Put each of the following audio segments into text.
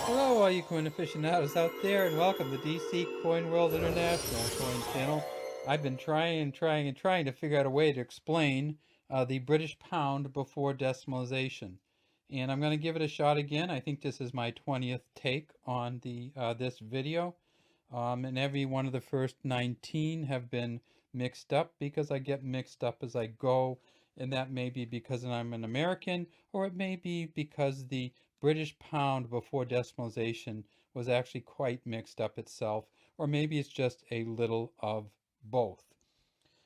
Hello, all you coin aficionados out there, and welcome to DC Coin World International Coin Channel. I've been trying to figure out a way to explain the British pound before decimalization, and I'm going to give it a shot again. I think this is my 20th take on this video, and every one of the first 19 have been mixed up because I get mixed up as I go, and that may be because I'm an American, or it may be because the British pound before decimalization was actually quite mixed up itself, or maybe it's just a little of both.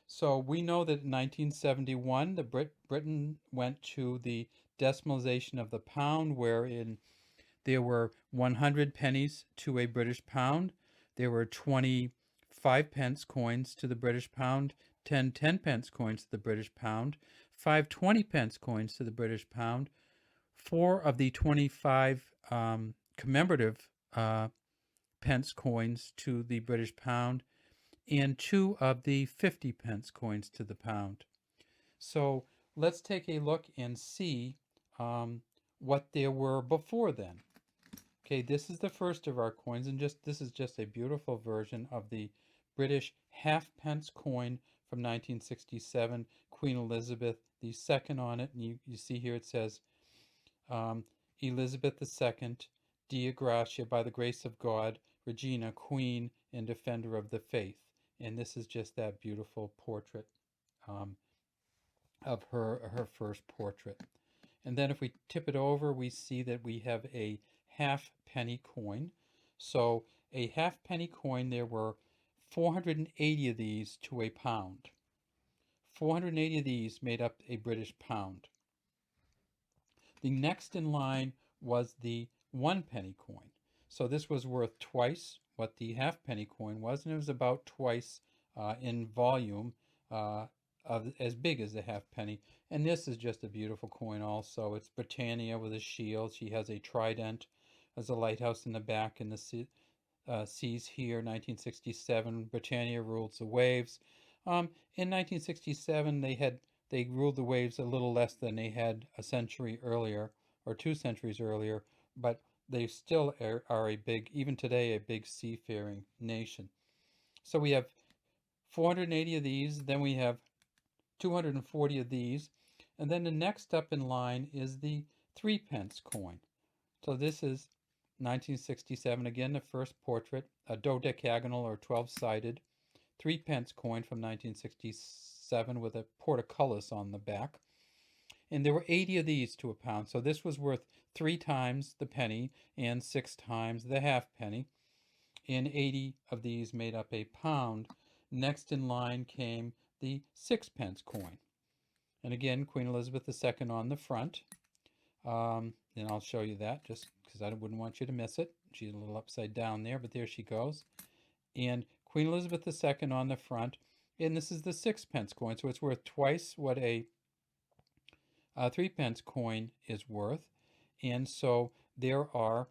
So we know that in 1971, Britain went to the decimalization of the pound, wherein there were 100 pennies to a British pound. There were 25 pence coins to the British pound, 10 10-pence coins to the British pound, 5 20-pence coins to the British pound, 4 of the 25 commemorative pence coins to the British pound, and 2 of the 50-pence coins to the pound. So let's take a look and see what there were before then. Okay, this is the first of our coins, and this is just a beautiful version of the British half-pence coin from 1967, Queen Elizabeth II on it, and you see here it says, Elizabeth II, Dea Gratia, by the grace of God, Regina, Queen and Defender of the Faith. And this is just that beautiful portrait um, of her first portrait. And then if we tip it over, we see that we have a half penny coin. So a half penny coin, there were 480 of these to a pound. 480 of these made up a British pound. The next in line was the 1 penny coin. So this was worth twice what the half penny coin was, and it was about twice in volume, as big as the half penny. And this is just a beautiful coin also. It's Britannia with a shield. She has a trident as a lighthouse in the back in the seas here. 1967, Britannia rules the waves. In 1967, they ruled the waves a little less than they had a century earlier or 2 centuries earlier, but they still are a big, even today, a big seafaring nation. So we have 480 of these, then we have 240 of these, and then the next up in line is the 3-pence coin. So this is 1967, again the first portrait, a dodecagonal or 12-sided 3-pence coin from 1967 with a portcullis on the back. And there were 80 of these to a pound. So this was worth 3 times the penny and 6 times the half penny. And 80 of these made up a pound. Next in line came the 6-pence coin. And again, Queen Elizabeth II on the front. And I'll show you that just because I wouldn't want you to miss it. She's a little upside down there, but there she goes. And Queen Elizabeth II on the front, and this is the 6-pence coin, so it's worth twice what a 3-pence coin is worth. And so there are,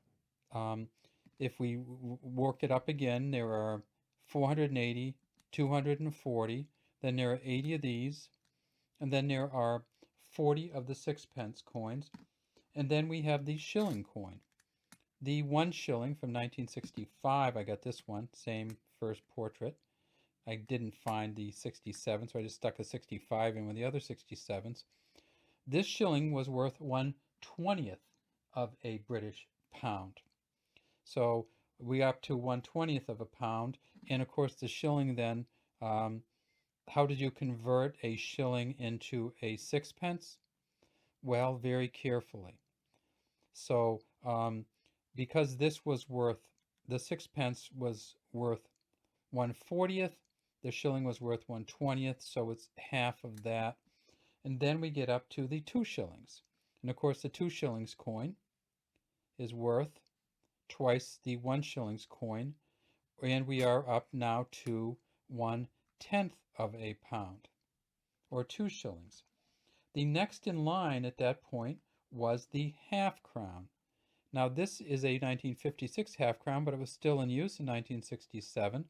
if we work it up again, there are 480, 240, then there are 80 of these, and then there are 40 of the 6-pence coins, and then we have the shilling coin. The 1 shilling from 1965, I got this one, same first portrait. I didn't find the 67, so I just stuck a 65 in with the other 67s. This shilling was worth 1/20th of a British pound. So we up to 1/20th of a pound, and of course the shilling then, how did you convert a shilling into a 6-pence? Well, very carefully. So because this was worth, the 6-pence was worth 1/40th, the shilling was worth 1/20th, so it's half of that. And then we get up to the 2 shillings. And of course the 2 shillings coin is worth twice the 1 shillings coin, and we are up now to 1/10th of a pound, or 2 shillings. The next in line at that point was the half crown. Now this is a 1956 half crown, but it was still in use in 1967.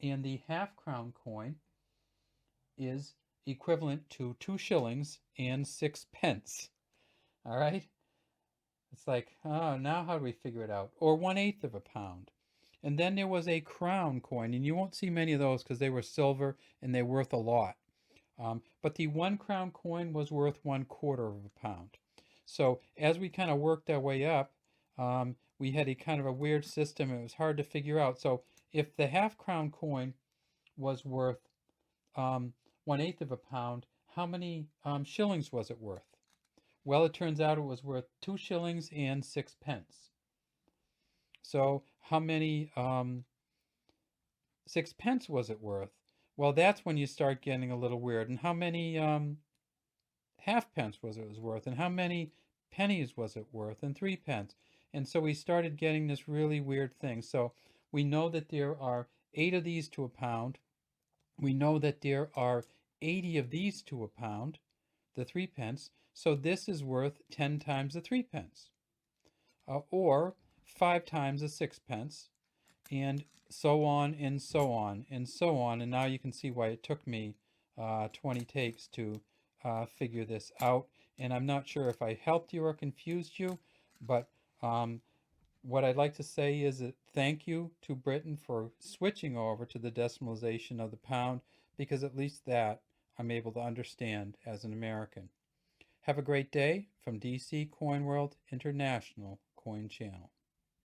And the half crown coin is equivalent to 2 shillings and 6 pence. All right? It's like, oh, now how do we figure it out? Or 1/8 of a pound. And then there was a crown coin, and you won't see many of those because they were silver and they're worth a lot. But the 1 crown coin was worth 1/4 of a pound. So as we kind of worked our way up, we had a kind of a weird system. It was hard to figure out. So if the half-crown coin was worth 1/8 of a pound, how many shillings was it worth? Well, it turns out it was worth 2 shillings and 6 pence. So how many 6 pence was it worth? Well, that's when you start getting a little weird. And how many halfpence was worth? And how many pennies was it worth? And 3 pence. And so we started getting this really weird thing. So we know that there are 8 of these to a pound. We know that there are 80 of these to a pound, the 3 pence. So this is worth 10 times the 3 pence, or 5 times the 6 pence, and so on and so on and so on. And now you can see why it took me 20 takes to figure this out. And I'm not sure if I helped you or confused you, but what I'd like to say is that thank you to Britain for switching over to the decimalization of the pound, because at least that I'm able to understand as an American. Have a great day from DC Coin World International Coin Channel.